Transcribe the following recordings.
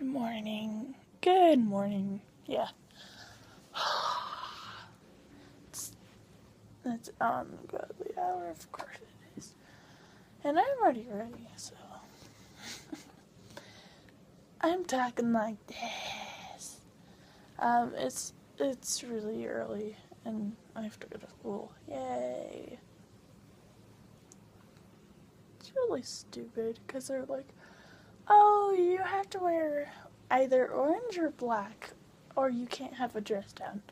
Good morning. Good morning. Yeah. It's ungodly hour, of course it is. And I'm already ready, so I'm talking like this. It's really early and I have to go to school. Yay. It's really stupid because they're like, oh, you have to wear either orange or black or you can't have a dress down.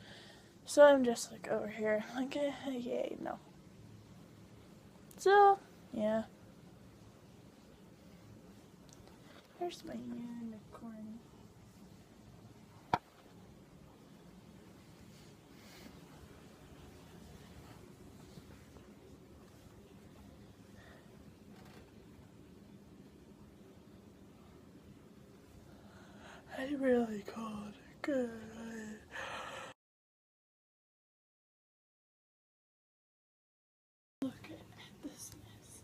So I'm just like over here, like, yay, no. So, yeah. Here's my unicorn. I really called it good. Look at this mess.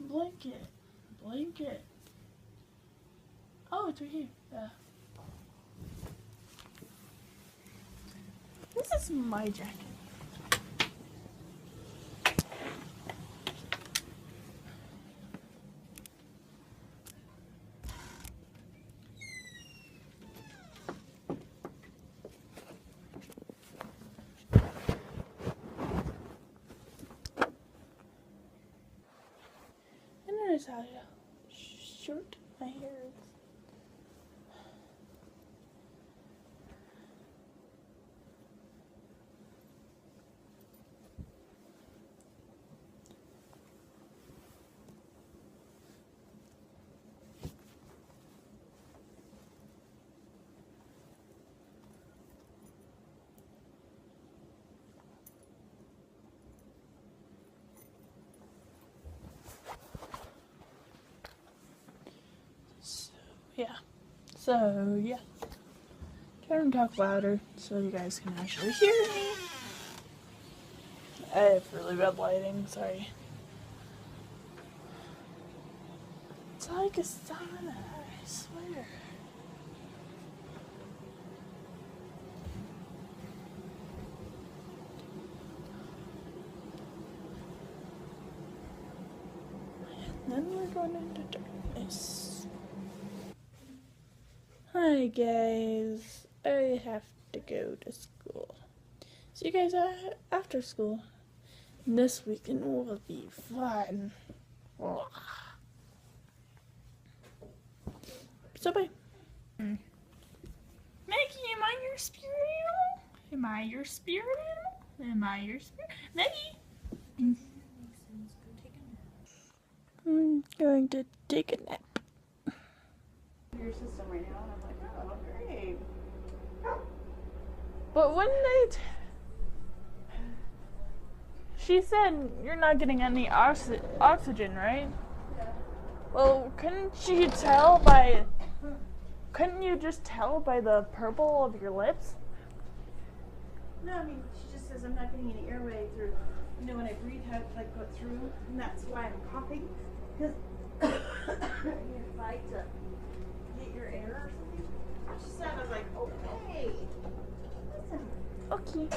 Blanket. Blanket. Oh, it's right here. Yeah. This is my jacket. And notice how short my hair is. So, yeah. Try to talk louder so you guys can actually hear me. I have really bad lighting, sorry. It's like a sauna, I swear. And then we're going into darkness. Hi guys, I have to go to school. See you guys after school. This weekend will be fun. So bye. Maggie, am I your spirit animal? Am I your spirit animal? Am I your spirit? Maggie! I'm going to take a nap. Your system right now, and I'm like, oh, great. But when she said you're not getting any oxygen, right? Yeah. Well, couldn't you just tell by the purple of your lips? No, I mean, she just says I'm not getting any airway through. You know, when I breathe, how it like go through, and that's why I'm coughing. Because you fight to get your air or something. She said, I was like, okay. Listen. Okay.